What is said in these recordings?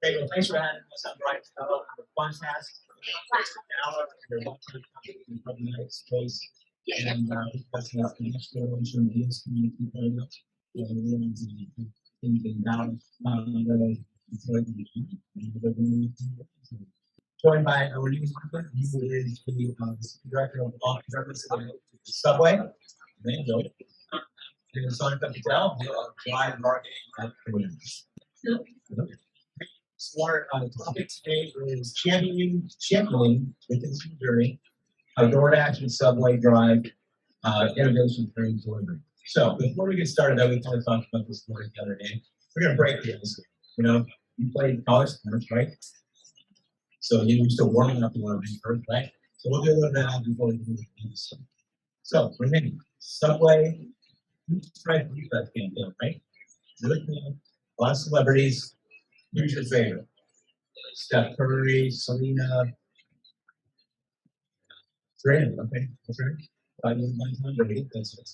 Great. Well, thanks for having us. I'm Bryan Patel. I'm a QuantCast. We're about to come from the United States. And that's the next generation of DS community coming up. Anything down, joined by our new speaker, who is the director of office of Subway. Renee, and Sonika Patel, Brand Marketing Innovation. So our topic today is championing the consumer journey how DoorDash and Subway drive innovation through delivery. So before we get started, we kind of talked about this morning the other day. We're going to break this. You know, you played college sports, right? So you're still warming up a little bit first, right? So we'll do a little bit of that before we do this. So Renee, Subway, right? That campaign, right? Really cool. A lot of celebrities. Who's your favorite? Steph Curry, Selena. Great. Okay, that's right.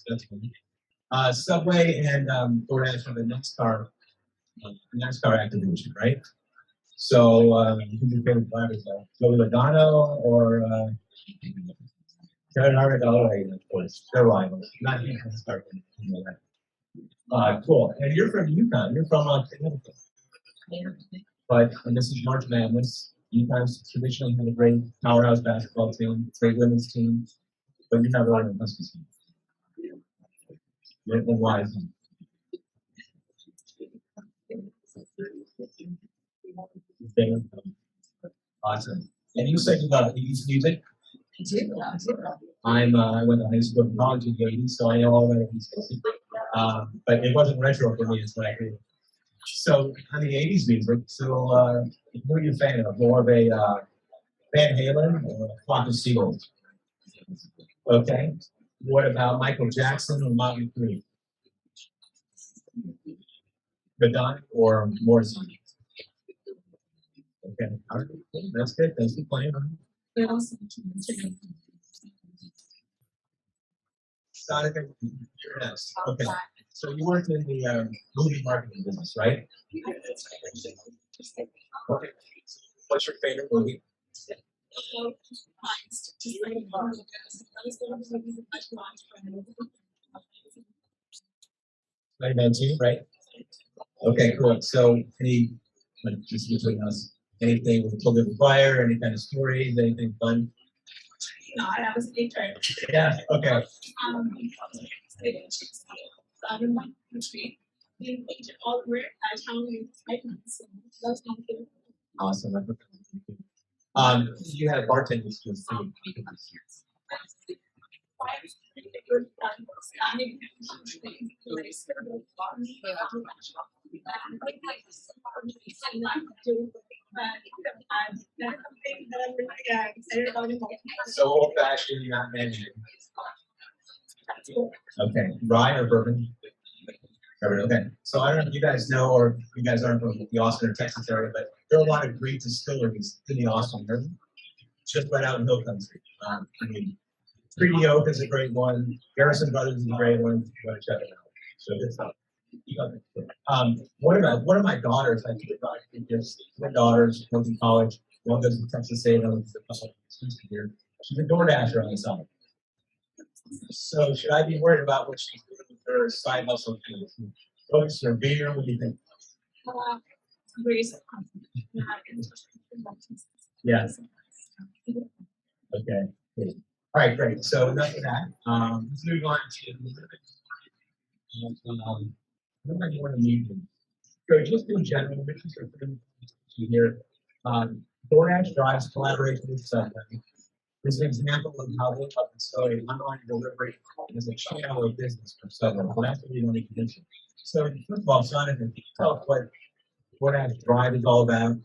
That's good. Subway and DoorDash for the NASCAR activation, right? So, who's your favorite drivers? Joey Logano or Kevin Harvick? Of course, they're rivals. Not even NASCAR. Cool. And you're from Yukon. You're from Connecticut. But and this is March Madness. UConn's traditionally had a great powerhouse basketball team, great women's team, but you have a lot of basketball team. And why is it? Awesome. And you said you got 80s music? I went to high school and college in the 80s, so I know all that 80s music. But it wasn't retro for me, it's what I heard. So, on the 80s music, so who are you a fan of? More of a Van Halen or a flock of seagulls? Okay. What about Michael Jackson or Motley Crue? Madonna or Morrissey? Okay. All right. That's good. Thanks for playing. Sonika, you're next. Okay. So you worked in the movie marketing business, right? Okay. What's your favorite movie? 2019, right? Okay, cool. So just between us, anything with a little bit of fire, any kind of stories, anything fun? No, I was a intern. Yeah, okay. Awesome. You had bartending skills too. So old fashioned, not managing. Okay, rye or bourbon? Okay, so I don't know if you guys know or you guys aren't from the Austin or Texas area, but there are a lot of great distilleries in the Austin area, just right out in Hill Country. I mean, 3D Oak is a great one. Garrison Brothers is a great one. You want to check it out. So it's one of my daughters, I think about just my daughters went to college. One goes to Texas A&M. She's a DoorDasher on the side. So should I be worried about what she's doing with her side hustle? Books or beer? What do you think? Yes. Okay. Good. All right, great. So enough of that. Let's move on to what do you want to meet? So just in general, which is here, DoorDash drives collaboration with Subway. This is an example of how they help accelerate online delivery as a channel of business for Subway. Well, that's what we want to mention. So first of all, Sonika, can you tell us what DoorDash Drive is all about?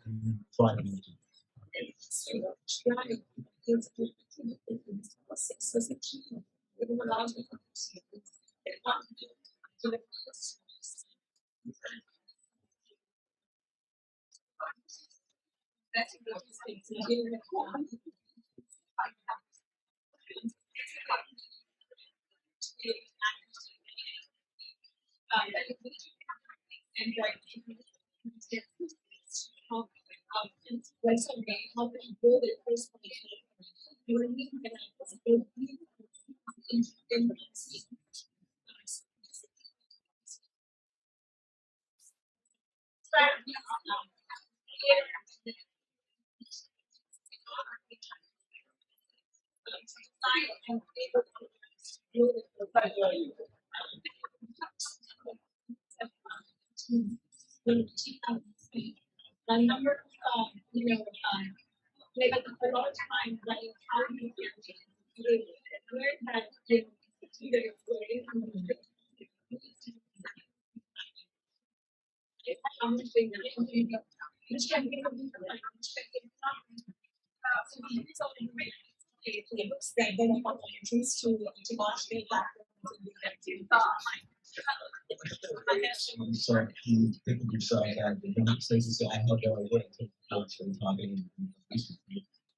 I'm sorry, you think of yourself that the next thing is I have no idea what to talk to talking.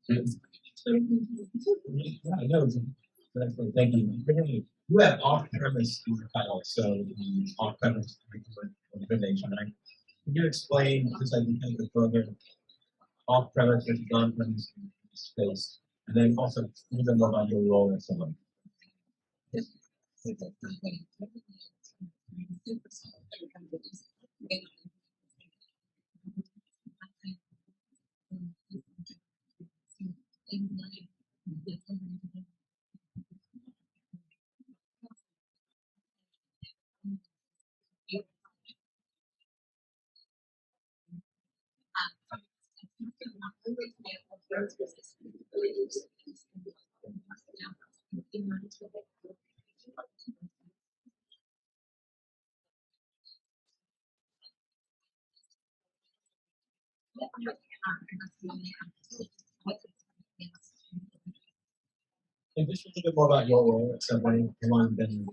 Yeah, I know. Thank you. Renee, you have off-premise in your title, so off-premise information, right? Can you explain, just like you think the further off-premise versus on-premise space, and then also a little bit more about your role as someone? And just a little bit more about your role as somebody who on been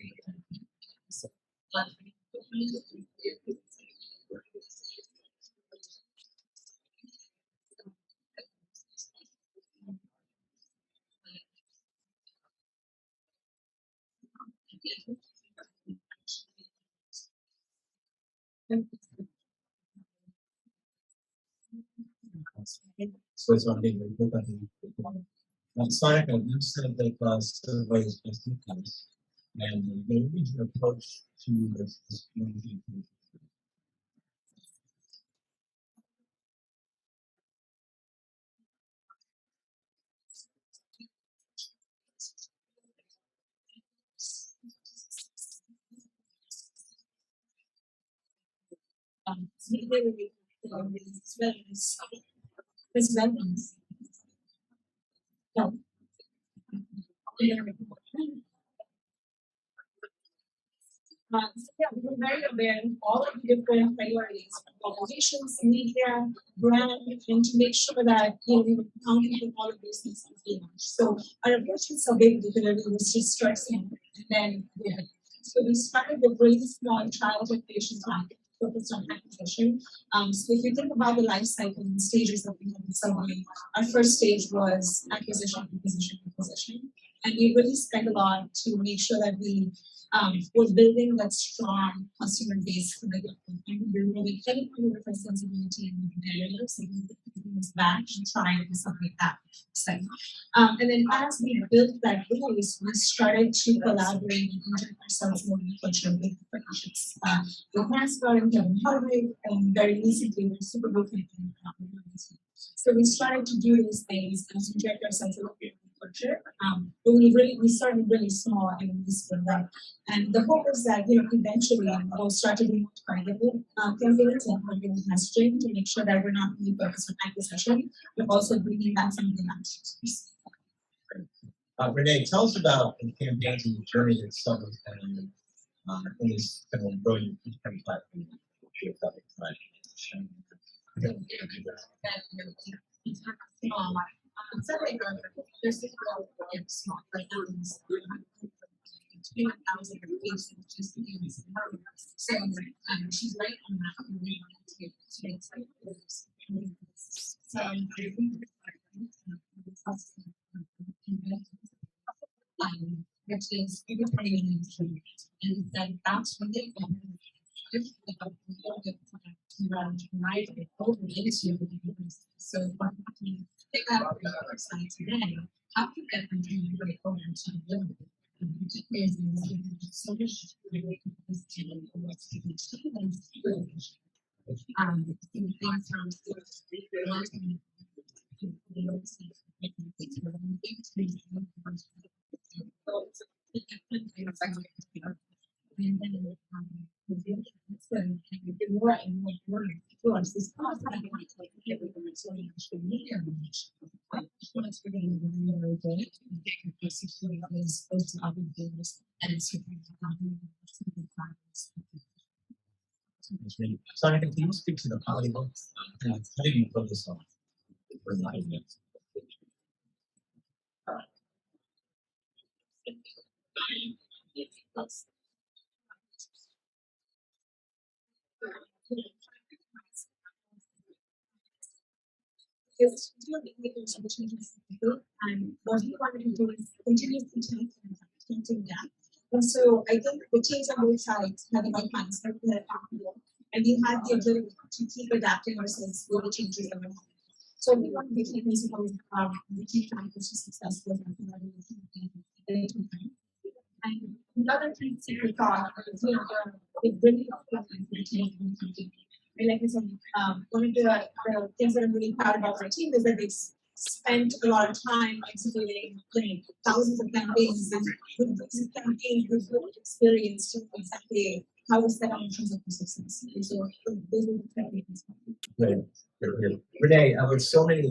so it's one thing we look at Sonika, you said that surveys as details and the regional approach to this community. Renee, tell us about the campaigns and the journey that someone's been in this kind of growing kind of platform. right over into the business. So what you pick up on the website today, how can you get them to migrate over to the building? Is so much really is to things from and then more and more influence this process like everyone is really actually needed once we're getting very good is those other things and Sonia, can you speak to the polygon? How do you focus on for life? It's still indicators of the changes in the group, and what we want to do is continuously changing that. And so I think the teams on both sides have the right mindset that and we have the ability to keep adapting ourselves with the changes that are happening. So we want to be principles we keep trying to successful and another thing to recall is the bringing of and like I said, one of the things that I'm really proud about my team is that they spent a lot of time executing thousands of campaigns and with these campaigns with good experience to exactly how we set up in terms of the success. And so those are the campaigns. Great. Renee, with so many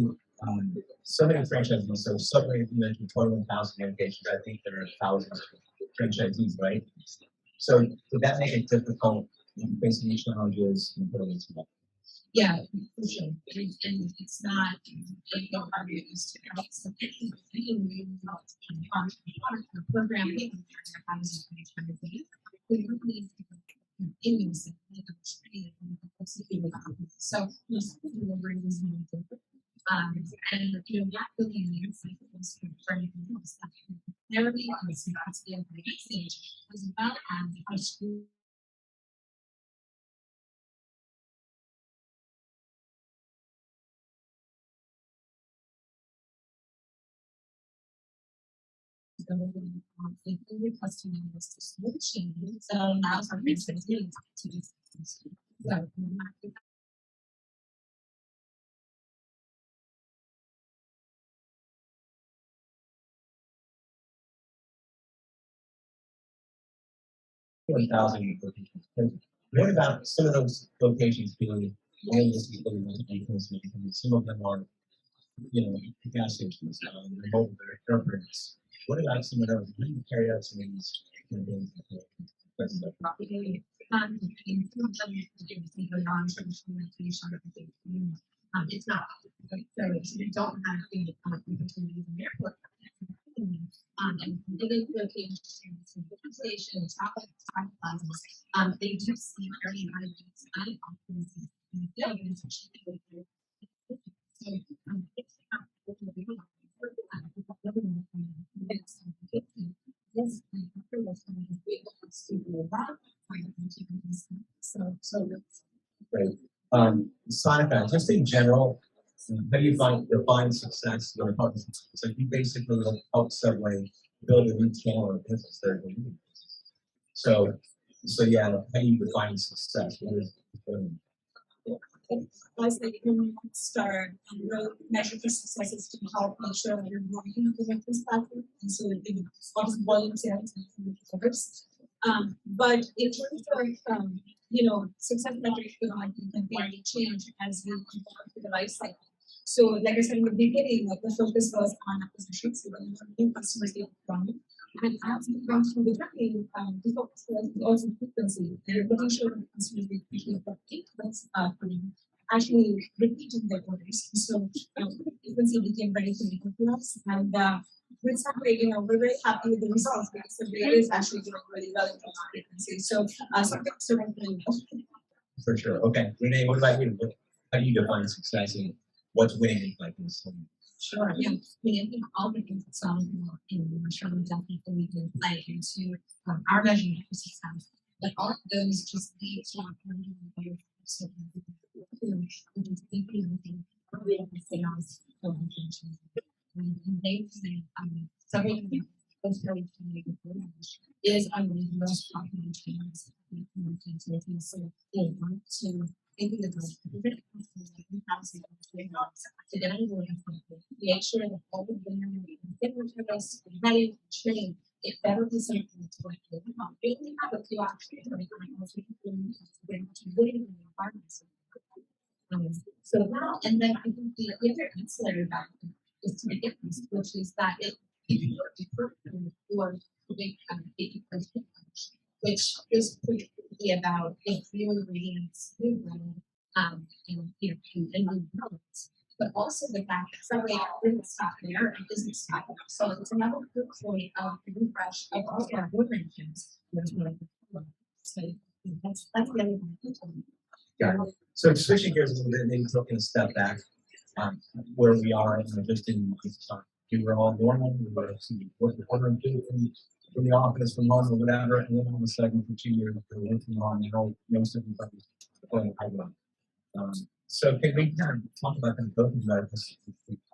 franchisees, so Subway, you mentioned 21,000 locations. I think there are thousands of franchisees, right? So did that make it difficult in facing these challenges and putting it together? Yeah, for sure. And it's not like the target is to help something program so and that really means never be on the stage as well as our school. Every customer is the solution. So now our business is to do so. 1,000 locations. What about some of those locations being some of them are, gas stations, remote airports. What about some of those? How do you carry out some of these campaigns? It's not so we don't have the opportunity in the airport. And big locations, stations, chocolate plazas, they do see very high rates of occupancy. So Great. Sonika, just in general, how do you define success? So you basically help Subway build a new channel of business there. So, yeah, how do you define success? What is as they can start and really measure for success is to help make sure that you're working with this platform and so that you what is volume sales and others. But in terms of success metrics can vary change as we go through the life cycle. So like I said in the beginning, the focus was on acquisition, so when new customers get from and as we go through the journey, the focus was also frequency and making sure that customers get frequency actually repeating their orders. So frequency became very critical for us. And with Subway, we're very happy with the results because Subway is actually doing really well in terms of frequency. So something to really well. For sure. Okay. Renee, what about you? How do you define success and what's winning like this? Sure. Yeah. I think all the things that sound in the restaurant definitely can play into our measurement of success. but all of those just lead to is one of the most popular channels so they want to maybe the make sure that all of them get us ready to train. It better be something that's going to really have a few options so that, and then I think the other ancillary benefit is to the difference, which is that it for big which is pretty about new ingredients, new brand, and new products. But also the fact that somebody didn't stop there and isn't stopping. So it's another good point of the refresh of all our women's. So that's the other one. Yeah. So switching gears a little bit, maybe taking a step back, where we are, just in we were all normal, we were ordering food from the office, from home, or whatever, and then all of a sudden for 2 years, we were working on, most everybody's going hybrid. So can we kind of talk about kind of both of those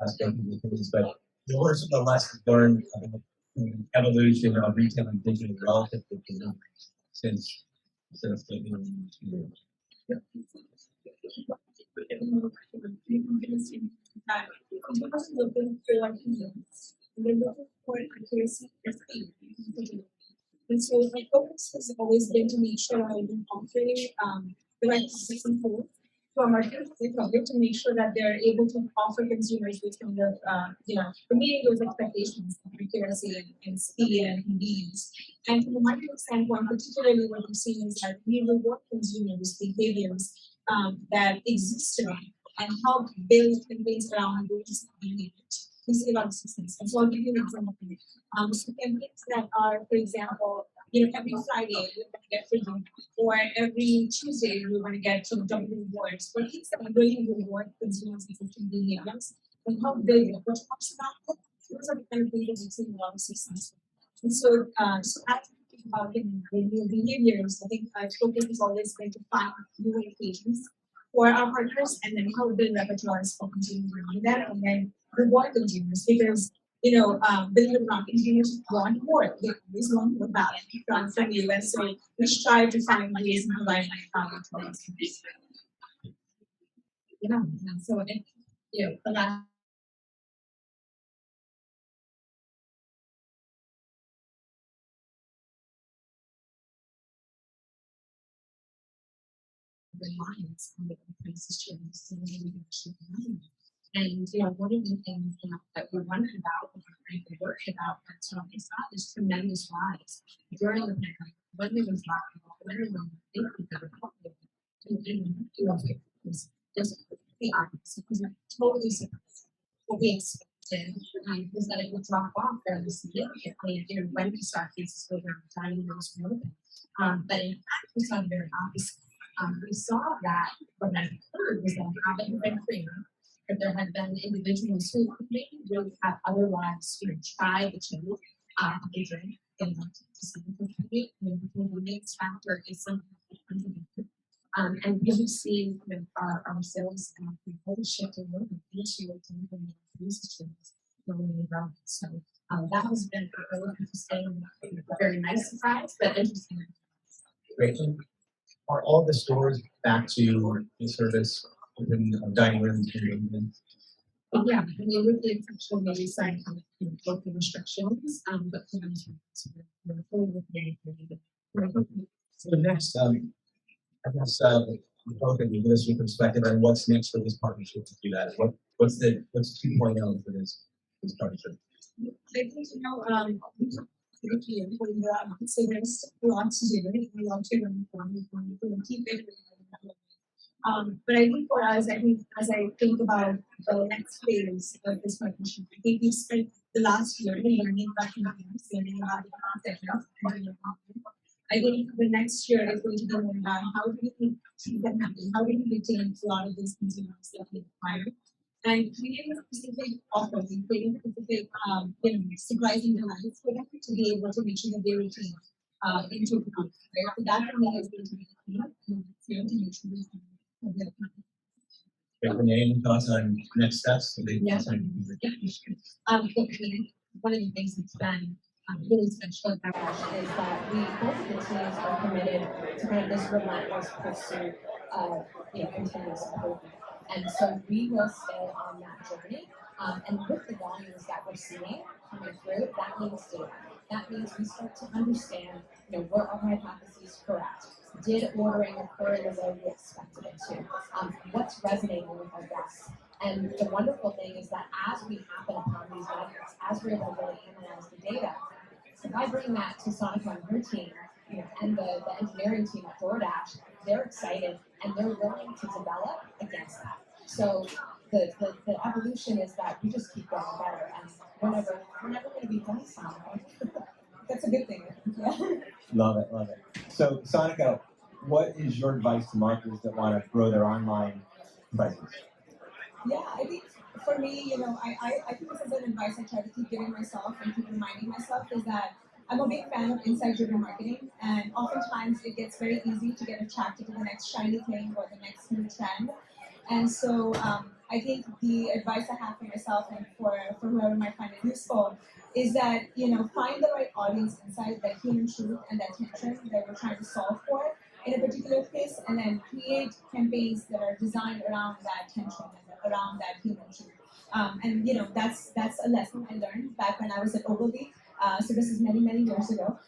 aspects of the things, but what are some of the lessons learned about the evolution of retail and digital relative to delivery since the 2 years? And so my focus has always been to make sure I've been offering the right system to our market to make sure that they're able to offer consumers with kind of meeting those expectations of accuracy and speed and convenience. And from a marketing standpoint, particularly what we're seeing is that we reward consumers behaviors that exist today and help build campaigns around those behaviors. We see a lot of systems. And so I'll give you an example. So campaigns that are, for example, every Friday we're going to get free, or every Tuesday we're going to get some double rewards, or things that really reward consumers with different behaviors and help build it. What talks about that? Those are the kind of things that we see in a lot of systems. And so, as I think about the new behaviors, I think our focus is always going to find new occasions for our partners and then help build repertoires for consumers around that and then reward consumers because believe it or not, consumers want more. They always want more value from you. And so we strive to find ways to provide value to our customers. So the last reliance on the prices change so maybe we should and one of the things that we wondered about and frankly worried about until we saw this tremendous rise during the pandemic when there was lockdown, when there was thinking that it was just the opposite. It was totally surprised. What we expected was that it would drop off fairly significantly when we saw cases go down, dining rooms reopen. But in fact, we saw the very opposite. We saw that what I heard was that habit had been created, that there had been individuals who maybe really have otherwise tried the change they drink and the convenience factor is something and we've seen our sales really shift a little bit into delivering usage really well. So that has been a really interesting, very nice surprise, but interesting. Great. Are all the stores back to the service within dining rooms? Yeah, with the exception of maybe some local restrictions, but we're fully within. So next, I guess both of you give us your perspective on what's next for this partnership to do that. What's 2.0 for this partnership? I think so there's lots to do. We want to keep it. But I think for us, as I think about the next phase of this partnership, I think we spent the last year learning about the concept. I think the next year is going to be more about how do we keep them happy? How do we retain a lot of these consumers that we acquire? And creating a specific offer, creating a specific surprising delights for them to be able to make sure that they retain into account. Right? So that for me is going to be key. And it's going to make sure we Renee, any thoughts on next steps? Yeah. Look, I mean, one of the things that's been really special about DoorDash is that we both of the teams are committed to kind of this relentless pursuit of continuous improvement. And so we will stay on that journey. And with the volumes that we're seeing coming through, that means data. That means we start to understand, were our hypotheses correct? Did ordering occur in the way we expected it to? What's resonating with our guests? And the wonderful thing is that as we happen upon these metrics, as we're able to really analyze the data, if I bring that to Sonika and her team, and the engineering team at DoorDash, they're excited and they're willing to develop against that. So the evolution is that we just keep going better, and we're never going to be done, Sonika. That's a good thing. Yeah. Love it. So, Sonika, what is your advice to marketers that want to grow their online presence? Yeah, I think for me, I think this is an advice I try to keep giving myself and keep reminding myself is that I'm a big fan of insight-driven marketing, and oftentimes it gets very easy to get attracted to the next shiny thing or the next new trend. And so I think the advice I have for myself and for whoever might find it useful is that, find the right audience insight, that human truth and that tension that we're trying to solve for in a particular case, and then create campaigns that are designed around that tension and around that human truth. And that's a lesson I learned back when I was at Ogilvy. So this is many, many years ago.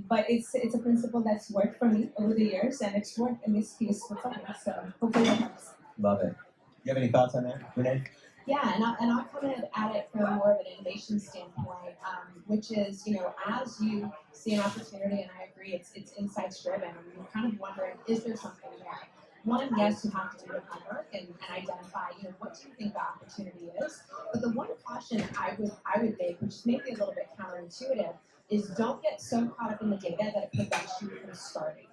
But it's a principle that's worked for me over the years, and it's worked in this case for me. So hopefully it helps. Love it. You have any thoughts on that, Renee? Yeah, and I'll come at it from more of an innovation standpoint, which is, as you see an opportunity, and I agree, it's insights driven, and you're kind of wondering, is there something there? One, yes, you have to do the homework and identify, what do you think the opportunity is? But the one caution I would make, which is maybe a little bit counterintuitive, is don't get so caught up in the data that it prevents you from starting.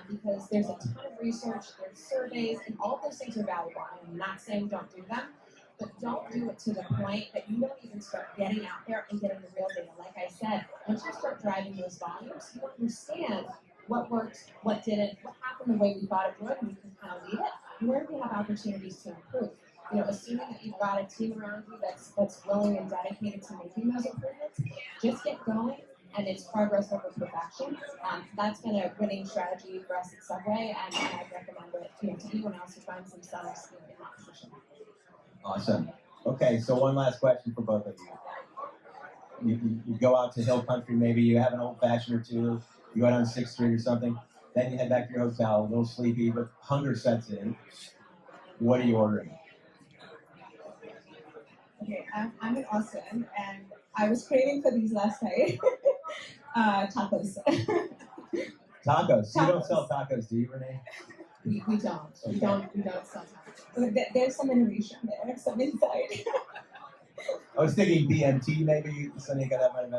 Because there's a ton of research, there's surveys, and all of those things are valuable. I'm not saying don't do them, but don't do it to the point that you don't even start getting out there and getting the real data. Like I said, once you start driving those volumes, you understand what worked, what didn't, what happened the way we thought it would, and we can kind of lead it, where we have opportunities to improve. Assuming that you've got a team around you that's willing and dedicated to making those improvements, just get going. And it's progress over perfection. That's been a winning strategy for us at Subway, and I'd recommend it to anyone else who finds themselves in that position. Awesome. Okay, so one last question for both of you. You go out to Hill Country, maybe you have an old fashioned or two, you go down 6th Street or something, then you head back to your hotel, a little sleepy, but hunger sets in. What are you ordering? Okay, I'm in Austin, and I was craving for these last night. Tacos. Tacos. You don't sell tacos, do you, Renee? We don't. Okay. We don't sell tacos. But there's some innovation there, some insight. I was thinking BMT maybe, Sonika, that might have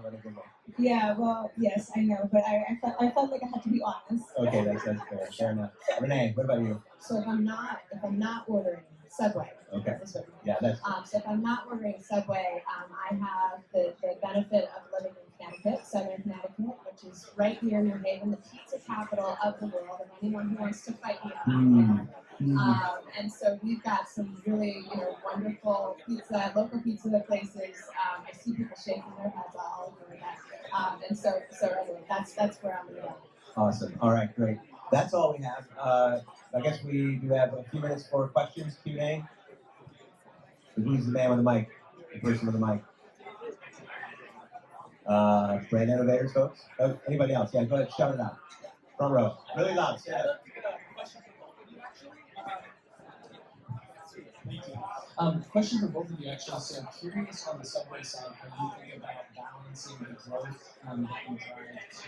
been a good one. Yeah, well, yes, I know, but I felt like I had to be honest. Okay, that's fair enough. Renee, what about you? So if I'm not ordering Subway, okay. Yeah, that's so if I'm not ordering Subway, I have the benefit of living in Connecticut, Southern Connecticut, which is right near New Haven, the pizza capital of the world, and anyone who wants to fight me up. And so we've got some really, wonderful local pizza places. I see people shaking their heads all over that. And so anyway, that's where I'm going to go. Awesome. All right, great. That's all we have. I guess we do have a few minutes for questions, Q&A. Who's the man with the mic? The person with the mic. Brand Innovators, folks? Oh, anybody else? Yeah, go ahead, shout it out. Front row. Really loud. Say it. Question for both of you, actually. So I'm curious on the Subway side, how you think about balancing the growth that you drive to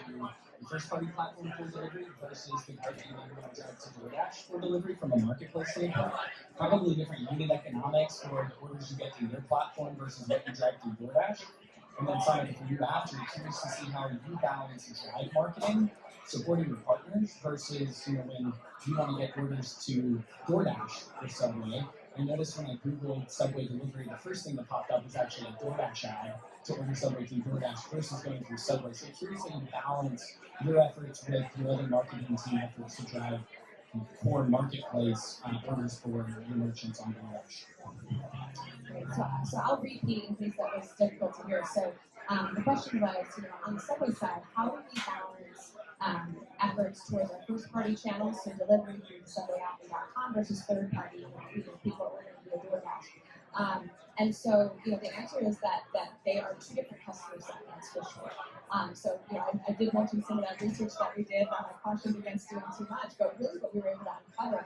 the first-party platform for delivery versus the growth you want to drive to DoorDash for delivery from a marketplace standpoint. Probably different unit economics for the orders you get through your platform versus what you drive through DoorDash. And then something for you after, curious to see how you balance drive marketing, supporting your partners versus when you want to get orders to DoorDash or Subway. I noticed when I Googled Subway delivery, the first thing that popped up was actually a DoorDash ad to order Subway through DoorDash versus going through Subway. So curious how you balance your efforts with your other marketing team efforts to drive core marketplace orders for your merchants on DoorDash. So I'll repeat in case that was difficult to hear. So the question was, on the Subway side, how do we balance efforts towards our first-party channels, so delivery through the SubwayApp.com versus third-party, people ordering via DoorDash. And so, the answer is that they are two different customer segments for sure. So, I did mention some of that research that we did, but I cautioned against doing too much. But really, what we were able to uncover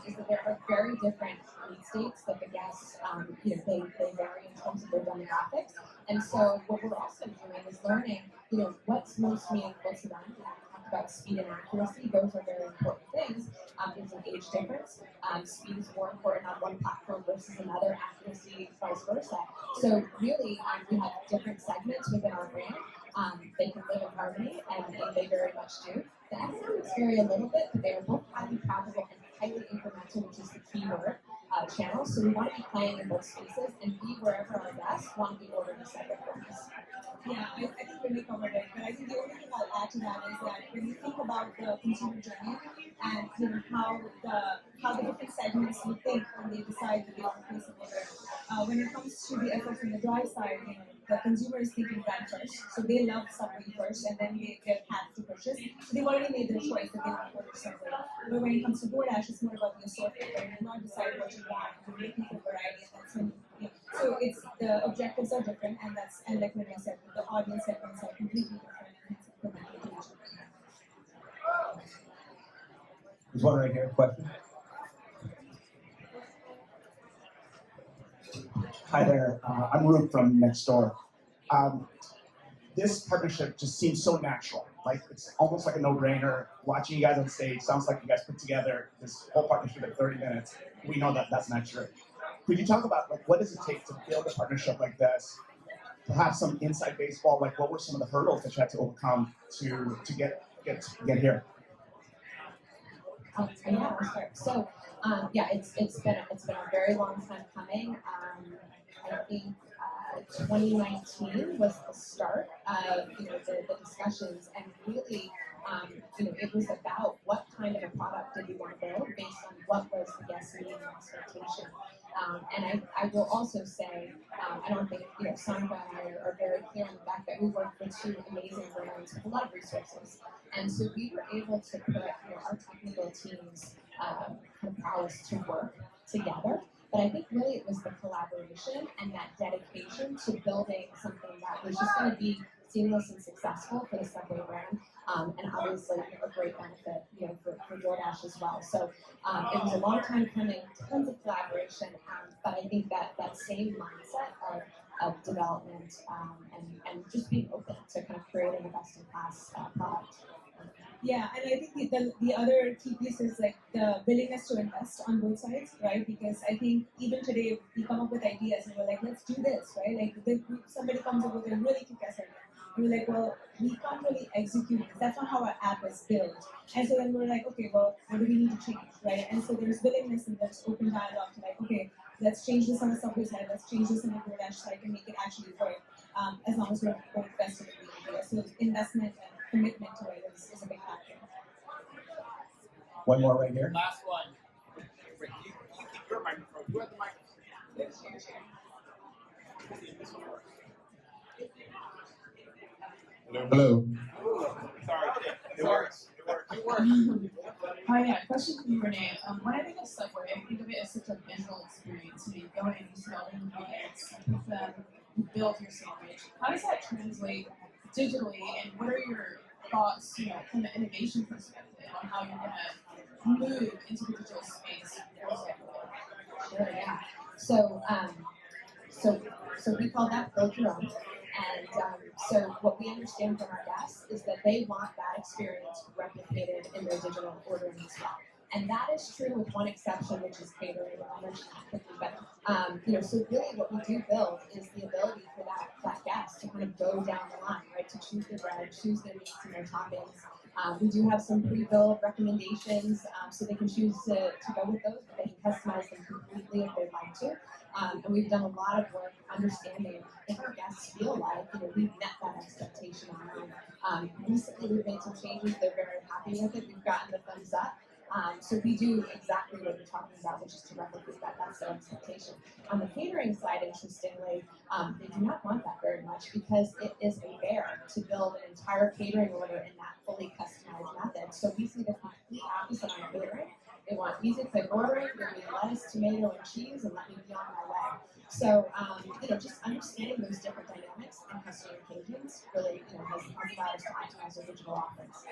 is that there are very different need states that the guests, they vary in terms of their demographics. And so, what we're also doing is learning, what's most meaningful to them. We talked about speed and accuracy; those are very important things. There's an age difference. Speed is more important on one platform versus another. Accuracy, vice versa. So really, we have different segments within our brand. They can live in harmony, and they very much do. The economics vary a little bit, but they are both highly profitable and highly incremental, which is the key word, channel. So we want to be playing in both spaces and be wherever our guests want to be ordering the Subway from us. Yeah, I think Renee covered it, but I think the only thing I'll add to that is that when you think about the consumer journey and how the different segments would think when they decide that they want to place an order, when it comes to the effort from the drive side, the consumer is thinking brand first, so they love Subway first, and then they're path to purchase. So they've already made their choice that they want to order Subway. But when it comes to DoorDash, it's more about the assortment, where you're not deciding what you want, you're looking for variety, and that's when so it's the objectives are different, and like Renee said, the audience segments are completely different, and it's implemented to each other. There's one right here. Question. Hi there, I'm Ruth from next door. This partnership just seems so natural. Like it's almost like a no-brainer. Watching you guys on stage, sounds like you guys put together this whole partnership in 30 minutes. We know that that's not true. Could you talk about what does it take to build a partnership like this? Perhaps some inside baseball, like what were some of the hurdles that you had to overcome to get here? I'll start. So, it's been a very long time coming. I think 2019 was the start of the discussions, and really, it was about what kind of a product did we want to build based on what was the guest need and expectation. And I will also say, I don't think Sonika and I are very clear on the fact that we work with two amazing brands with a lot of resources, and so we were able to put our technical teams kind of prowess to work together. But I think really it was the collaboration and that dedication to building something that was just going to be seamless and successful for the Subway brand, and obviously a great benefit, for DoorDash as well. So it was a long time coming, tons of collaboration, but I think that same mindset of development and just being open to kind of creating a best-in-class product. Yeah, and I think the other key piece is like the willingness to invest on both sides, right? Because I think even today we come up with ideas and we're like, let's do this, right? Like somebody comes up with a really kick-ass idea. And we're like, well, we can't really execute this. That's not how our app is built. And so then we're like, okay, well, what do we need to change, right? And so there's willingness and there's open dialogue to like, okay, let's change this on the Subway side, let's change this on the DoorDash side and make it actually work, as long as we're both invested in the idea. So investment and commitment to it is a big factor. One more right here. Last one. Rick, you keep your microphone. You have the microphone. Hello. Sorry, it works. It works. Hi, yeah, question for you, Renee. When I think of Subway, I think of it as such a visual experience. You go in, you smell the ingredients, you cook them, you build your sandwich. How does that translate digitally, and what are your thoughts, from an innovation perspective on how you're going to move into the digital space? Sure, yeah. So we call that build your own. And so what we understand from our guests is that they want that experience replicated in their digital ordering as well. And that is true with one exception, which is catering. I'll mention that quickly. But, so really what we do build is the ability for that guest to kind of go down the line, right? To choose their bread, choose their meats and their toppings. We do have some pre-built recommendations, so they can choose to go with those, but they can customize them completely if they'd like to. And we've done a lot of work understanding if our guests feel like, we've met that expectation online. Recently, we've made some changes. They're very happy with it. We've gotten the thumbs up. So we do exactly what you're talking about, which is to replicate that. That's their expectation. On the catering side, interestingly, they do not want that very much because it is a bear to build an entire catering order in that fully customized method. So we see the complete opposite on catering. They want easy, quick ordering, give me lettuce, tomato, and cheese, and let me be on my way. So, just understanding those different dynamics and customer occasions really, has allowed us to optimize our digital offerings.